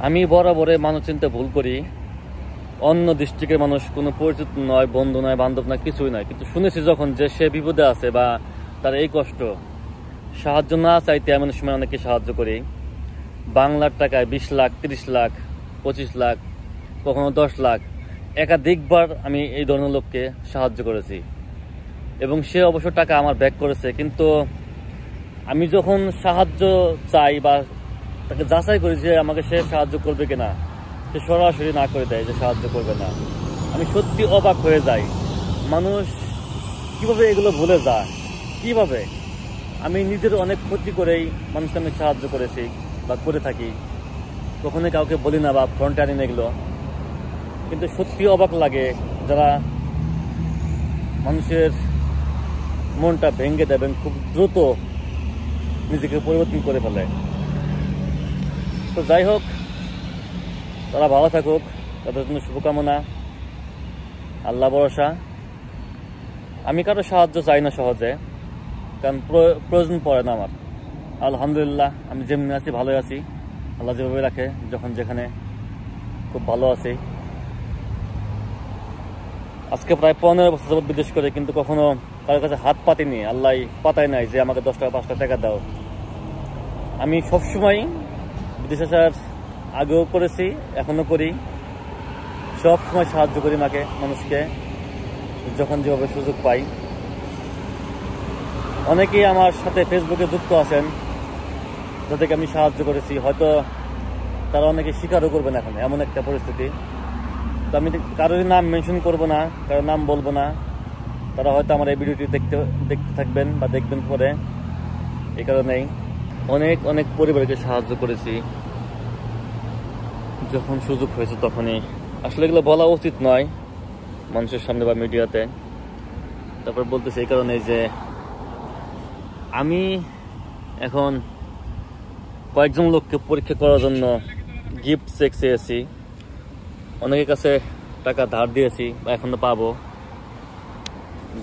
আমি বরাবরে মানুষ চিনতে ভুল করি। অন্য ডিস্ট্রিক্টের মানুষ কোনো পরিচিত নয়, বন্ধু নয়, বান্ধব নয়, কিছুই নয়, কিন্তু শুনেছি যখন যে সে বিপদে আছে বা তার এই কষ্ট, সাহায্য না চাইতে এমন সময় অনেকে সাহায্য করি। বাংলার টাকায় 20 লাখ, 30 লাখ, 25 লাখ, কখনো 10 লাখ, একাধিকবার আমি এই ধরনের লোককে সাহায্য করেছি এবং সে অবশ্য টাকা আমার ব্যাক করেছে। কিন্তু আমি যখন সাহায্য চাই বা তাকে যাচাই করি যে আমাকে সে সাহায্য করবে কিনা, সে সরাসরি না করে দেয় যে সাহায্য করবে না। আমি সত্যি অবাক হয়ে যাই, মানুষ কিভাবে এগুলো ভুলে যায়, কিভাবে। আমি নিজের অনেক ক্ষতি করেই মানুষকে আমি সাহায্য করেছি বা করে থাকি, কখনোই কাউকে বলি না বা ফ্রন্টে আনি না এগুলো। কিন্তু সত্যি অবাক লাগে যারা মানুষের মনটা ভেঙে দেবেন, খুব দ্রুত নিজেকে পরিবর্তন করে ফেলে। তো যাই হোক, তারা ভালো থাকুক, তাদের জন্য শুভকামনা, আল্লাহ ভরসা। আমি কারো সাহায্য চাই না সহজে, কারণ প্রয়োজন পড়ে না আমার। আলহামদুলিল্লাহ, আমি যেমনি আছি ভালোই আছি, আল্লাহ যেভাবে রাখে যখন যেখানে, খুব ভালো আছি। আজকে প্রায় 15 বছর যাবত বিদেশ করে, কিন্তু কখনো কারোর কাছে হাত পাতিনি, আল্লাহ পাতাই নাই যে আমাকে 10 টাকা 5 টাকা দাও। আমি সবসময় বিদেশ আসার আগেও করেছি, এখনো করি, সব সময় সাহায্য করি মানুষকে যখন যেভাবে সুযোগ পাই। অনেকেই আমার সাথে ফেসবুকে যুক্ত আছেন যাদেরকে আমি সাহায্য করেছি, হয়তো তারা অনেকে স্বীকারও করবেন এখন, এমন একটা পরিস্থিতি। তো আমি কারোর নাম মেনশন করব না, কারোর নাম বলবো না। তারা হয়তো আমার এই ভিডিওটি দেখতে থাকবেন বা দেখবেন পরে। এই কারণেই অনেক অনেক পরিবারকে সাহায্য করেছি যখন সুযোগ হয়েছে তখনই। আসলে এগুলো বলা উচিত নয় মানুষের সামনে বা মিডিয়াতে। তারপর বলতেছি এই কারণে যে আমি এখন কয়েকজন লোককে পরীক্ষা করার জন্য গিফট চেক চেয়েছি, অনেকের কাছে টাকা ধার দিয়েছি বা এখনো পাবো।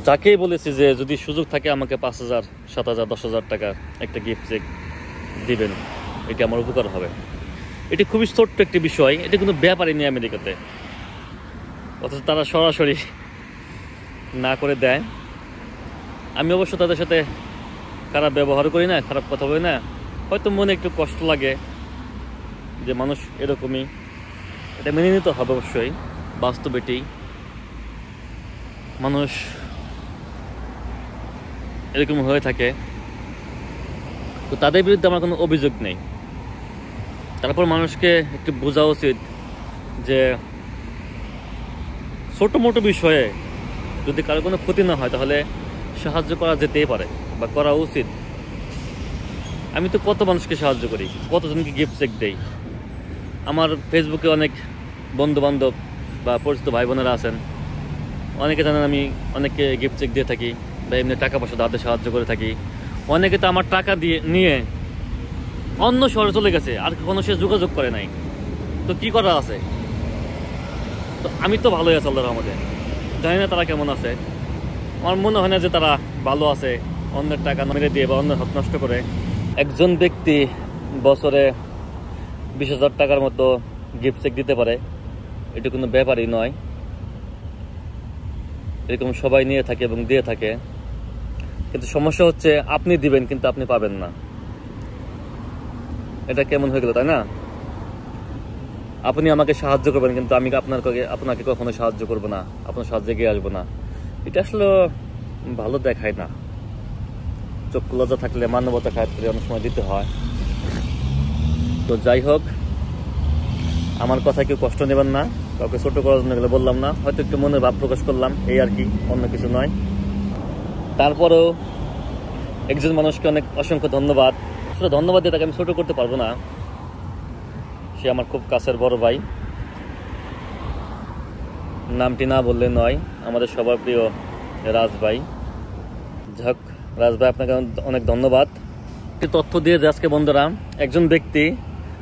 যাকেই বলেছি যে যদি সুযোগ থাকে আমাকে 5,000, 7,000, 10,000 টাকার একটা গিফট চেক দিবেন, এটি আমার উপকার হবে। এটি খুবই ছোট্ট একটি বিষয়, এটি কোনো ব্যাপারই নেই আমেরিকাতে, অথচ তারা সরাসরি না করে দেয়। আমি অবশ্য তাদের সাথে খারাপ ব্যবহার করি না, খারাপ কথা বলি না। হয়তো মনে একটু কষ্ট লাগে যে মানুষ এরকমই, এটা মেনে নিতে হবে অবশ্যই। বাস্তব এটি, মানুষ এরকম হয়ে থাকে। তো তাদের বিরুদ্ধে আমার কোনো অভিযোগ নেই। তারপর মানুষকে একটু বোঝা উচিত যে ছোট মোটো বিষয়ে যদি কারো কোনো ক্ষতি না হয় তাহলে সাহায্য করা যেতেই পারে বা করা উচিত। আমি তো কত মানুষকে সাহায্য করি, কতজনকে গিফট চেক দেই। আমার ফেসবুকে অনেক বন্ধু বান্ধব বা পরিচিত ভাই বোনেরা আছেন, অনেকে জানেন আমি অনেককে গিফট চেক দিয়ে থাকি বা এমনি টাকা পয়সা ধারে সাহায্য করে থাকি। অনেকে তো আমার টাকা দিয়ে নিয়ে অন্য শহরে চলে গেছে, আর কখনো সে যোগাযোগ করে নাই। তো কি করা আছে? তো আমি তো ভালোই আছি আল্লাহর রহমতে, জানি না তারা কেমন আছে। আমার মনে হয় না যে তারা ভালো আছে অন্যের টাকা মেরে দিয়ে বা অন্যের হাত নষ্ট করে। একজন ব্যক্তি বছরে 20,000 টাকার মতো গিফট চেক দিতে পারে, এটা কোনো ব্যাপারই নয়। এরকম সবাই নিয়ে থাকে এবং দিয়ে থাকে, কিন্তু সমস্যা হচ্ছে আপনি দিবেন কিন্তু আপনি পাবেন না। এটা কেমন হয়ে গেল, তাই না? আপনি আমাকে সাহায্য করবেন কিন্তু আমি আপনাকে কখনো সাহায্য করবো না, আপনার সাহায্যে এগিয়ে আসবো না। এটা আসলে ভালো দেখায় না। চক্ষু লজ্জা থাকলে মানবতা খাতিরে অনেক সময় দিতে হয়। তো যাই হোক, আমার কথা কেউ কষ্ট নেবেন না, কাউকে ছোট করার জন্য এগুলো বললাম না, হয়তো একটু মনের ভাব প্রকাশ করলাম, এই আর কি, অন্য কিছু নয়। তারপরেও একজন মানুষকে অনেক অসংখ্য ধন্যবাদ। আসলে ধন্যবাদ দিয়ে তাকে আমি ছোট করতে পারবো না। সে আমার খুব কাছের বড় ভাই, নামটি না বললে নয়, আমাদের সবার প্রিয় রাজ ভাই। যাক রাজ ভাই, আপনাকে অনেক ধন্যবাদ। একটি তথ্য দিয়ে যে আজকে বন্ধুরা, একজন ব্যক্তি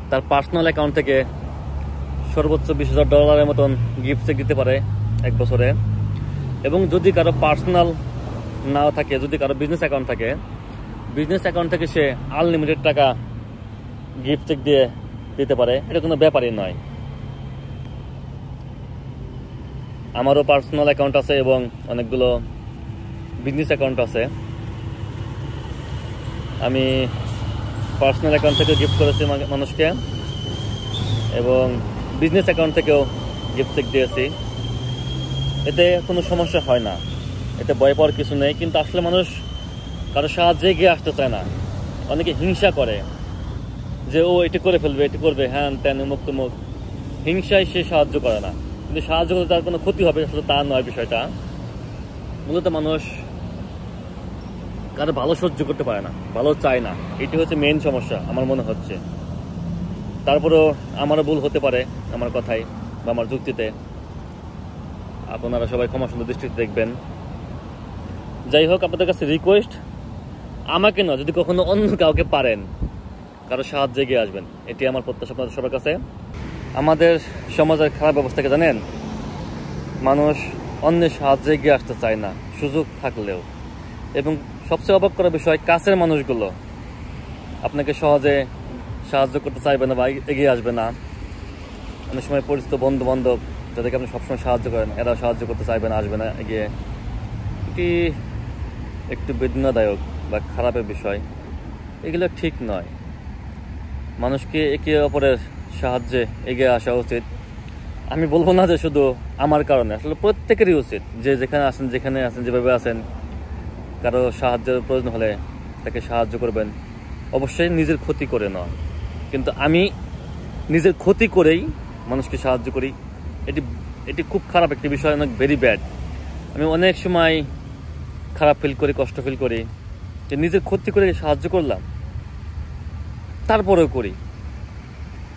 তার পার্সোনাল অ্যাকাউন্ট থেকে সর্বোচ্চ $20,000 মতন গিফট চেক দিতে পারে এক বছরে। এবং যদি কারো পার্সোনাল নাও থাকে, যদি কারো বিজনেস অ্যাকাউন্ট থাকে, বিজনেস অ্যাকাউন্ট থেকে সে আনলিমিটেড টাকা গিফট চেক দিয়ে দিতে পারে, এটা কোনো ব্যাপারই নয়। আমারও পার্সোনাল অ্যাকাউন্ট আছে এবং অনেকগুলো বিজনেস অ্যাকাউন্ট আছে। আমি পার্সোনাল অ্যাকাউন্ট থেকে গিফট করেছি মানুষকে এবং বিজনেস অ্যাকাউন্ট থেকেও গিফট চেক দিয়েছি। এতে কোনো সমস্যা হয় না, এতে ভয় পাওয়ার কিছু নেই। কিন্তু আসলে মানুষ কারো সাহায্যে এগিয়ে আসতে চায় না, অনেকে হিংসা করে যে ও এটি করে ফেলবে, এটি করবে, হ্যান ত্যান উমুক তুমুক, হিংসায় সে সাহায্য করে না। কিন্তু সাহায্য করলে তার কোনো ক্ষতি হবে আসলে তা নয় বিষয়টা। মূলত মানুষ কারো ভালো সহ্য করতে পারে না, ভালো চায় না, এটি হচ্ছে মেইন সমস্যা আমার মনে হচ্ছে। তারপরেও আমারও ভুল হতে পারে আমার কথায় বা আমার যুক্তিতে, আপনারা সবাই ক্ষমা সুন্দর দৃষ্টিতে দেখবেন। যাই হোক, আপনাদের কাছে রিকোয়েস্ট, আমাকে না, যদি কখনো অন্য কাউকে পারেন কারো সাহায্যে এগিয়ে আসবেন, এটি আমার প্রত্যাশা আপনাদের সবার কাছে। আমাদের সমাজের খারাপ অবস্থাকে জানেন, মানুষ অন্যের সাহায্যে এগিয়ে আসতে চায় না সুযোগ থাকলেও। এবং সবচেয়ে অবাক করার বিষয়, কাছের মানুষগুলো আপনাকে সহজে সাহায্য করতে চাইবে না বা এগিয়ে আসবে না। অনেক সময় পরিচিত বন্ধু বান্ধব যাদেরকে আপনি সবসময় সাহায্য করেন, এরা সাহায্য করতে চাইবে না, আসবে না এগিয়ে। এটি একটু বেদনাদায়ক বা খারাপের বিষয়, এগুলো ঠিক নয়। মানুষকে একে অপরের সাহায্যে এগিয়ে আসা উচিত। আমি বলবো না যে শুধু আমার কারণে, আসলে প্রত্যেকেরই উচিত, যে যেখানে আছেন, যেখানে আছেন, যেভাবে আছেন, কারো সাহায্যের প্রয়োজন হলে তাকে সাহায্য করবেন। অবশ্যই নিজের ক্ষতি করে নয়, কিন্তু আমি নিজের ক্ষতি করেই মানুষকে সাহায্য করি, এটি খুব খারাপ একটি বিষয়, অনেক ভেরি ব্যাড। আমি অনেক সময় খারাপ ফিল করি, কষ্ট ফিল করি যে নিজের ক্ষতি করে সাহায্য করলাম, তারপরেও করি,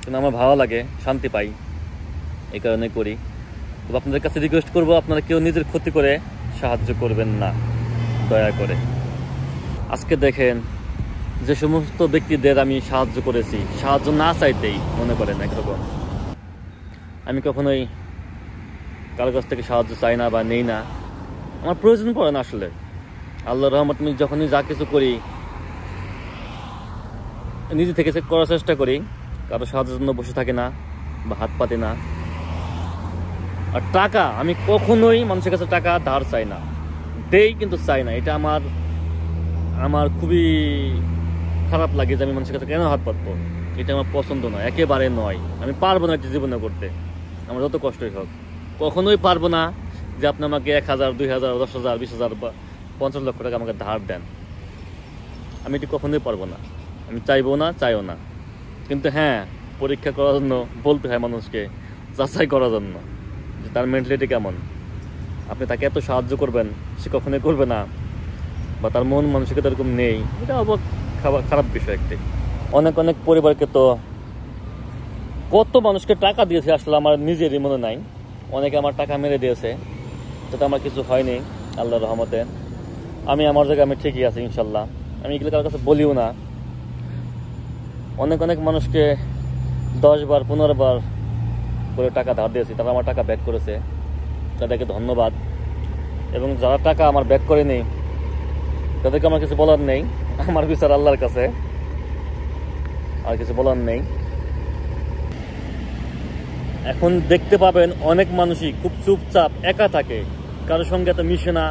কিন্তু আমার ভালো লাগে, শান্তি পাই, এই কারণে করি। তো আপনাদের কাছে রিকোয়েস্ট করবো, আপনারা কেউ নিজের ক্ষতি করে সাহায্য করবেন না, দয়া করে। আজকে দেখেন যে সমস্ত ব্যক্তিদের আমি সাহায্য করেছি, সাহায্য না চাইতেই মনে করেন একরকম, আমি কখনোই কারো কাছ থেকে সাহায্য চাই না বা নেই না, আমার প্রয়োজন পড়ে না। আসলে আল্লাহর রহমত, আমি যখনই যা কিছু করি নিজে থেকে করার চেষ্টা করি, কারো সাহায্যের জন্য বসে থাকি না বা হাত পাতি না। আর টাকা, আমি কখনোই মানুষের কাছে টাকা ধার চাই না, দেই কিন্তু চাই না। এটা আমার খুবই খারাপ লাগে যে আমি মানুষের কাছে কেন হাত পাতবো, এটা আমার পছন্দ নয়, একেবারে নয়। আমি পারবো না এটা জীবনে করতে, আমার যত কষ্টই হোক, কখনোই পারবো না যে আপনি আমাকে 1000, 2000, 10,000, 20,000 বা 50 লক্ষ টাকা আমাকে ধার দেন। আমি এটি কখনোই পারবো না, আমি চাইবো না, চাইও না। কিন্তু হ্যাঁ, পরীক্ষা করার জন্য বলতে হয় মানুষকে, যাচাই করার জন্য যে তার মেন্টালিটি কেমন। আপনি তাকে এত সাহায্য করবেন, সে কখনোই করবে না, বা তার মন মানসিকতা এরকম নেই, এটা অবাক খারাপ বিষয় একটি। অনেক অনেক পরিবারকে তো কত মানুষকে টাকা দিয়েছে, আসলে আমার নিজেরই মনে নাই। অনেকে আমার টাকা মেরে দিয়েছে, যাতে আমার কিছু হয়নি আল্লাহর রহমতে। আমি আমার জায়গায় আমি ঠিকই আছি ইনশাল্লাহ, আমি এগুলো কারোর কাছে বলিও না। অনেক অনেক মানুষকে 10 বার 15 বার করে টাকা ধার দিয়েছি, তারা আমার টাকা ব্যাক করেছে, তাদেরকে ধন্যবাদ। এবং যারা টাকা আমার ব্যাক করেনি তাদেরকে আমার কিছু বলার নেই, আমার বিচার আল্লাহর কাছে, আর কিছু বলার নেই। এখন দেখতে পাবেন অনেক মানুষই খুব চুপচাপ একা থাকে, কারোর সঙ্গে এত মিশে না,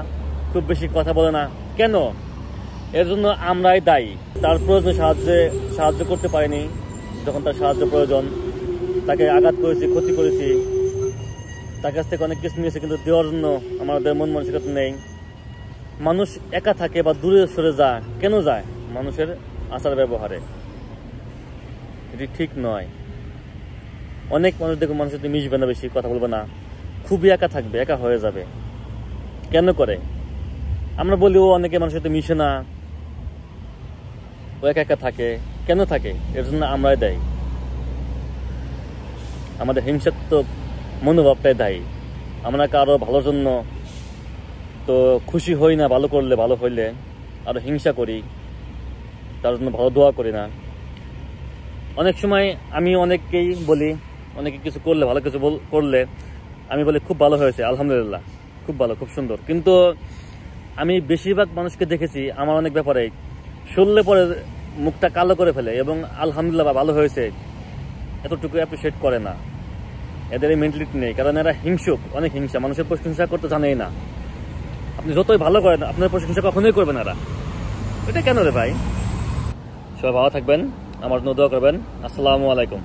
খুব বেশি কথা বলে না। কেন? এর জন্য আমরাই দায়ী। তার প্রয়োজনে সাহায্য করতে পারিনি, যখন তার সাহায্য প্রয়োজন, তাকে আঘাত করেছি, ক্ষতি করেছি, তার কাছ থেকে অনেক কিছু নিয়েছে, কিন্তু দেওয়ার জন্য আমাদের মন মানসিকতা নেই। মানুষ একা থাকে বা দূরে সরে যায়, কেন যায়? মানুষের আচার ব্যবহারে, এটি ঠিক নয়। অনেক মানুষ দেখুন, মানুষের সাথে মিশবে না, বেশি কথা বলবে না, খুবই একা থাকবে, একা হয়ে যাবে। কেন করে? আমরা বলি ও অনেকে মানুষের সাথে মিশে না, ও একা একা থাকে। কেন থাকে? এর জন্য আমরাই দায়ী, আমাদের হিংসাত্মক মনোভাবটাই দায়ী। আমরা কারো ভালোর জন্য তো খুশি হই না, ভালো করলে, ভালো হইলে আরো হিংসা করি, তার জন্য ভালো দোয়া করি না। অনেক সময় আমি অনেককেই বলি, অনেকে কিছু করলে, ভালো কিছু করলে আমি বলি খুব ভালো হয়েছে, আলহামদুলিল্লাহ, খুব ভালো, খুব সুন্দর। কিন্তু আমি বেশিরভাগ মানুষকে দেখেছি আমার অনেক ব্যাপারে শুনলে পরে মুখটা কালো করে ফেলে এবং আলহামদুলিল্লাহ বা ভালো হয়েছে এতটুকু অ্যাপ্রিসিয়েট করে না। এদের এই মেন্টালিটি নেই, কারণ এরা হিংসুক, অনেক হিংসা, মানুষের প্রশংসা করতে জানেই না। আপনি যতই ভালো করেন আপনার প্রশংসা কখনোই করবেন এরা। এটা কেন রে ভাই? সবাই ভালো থাকবেন, আমার জন্য দোয়া করবেন। আসসালামু আলাইকুম।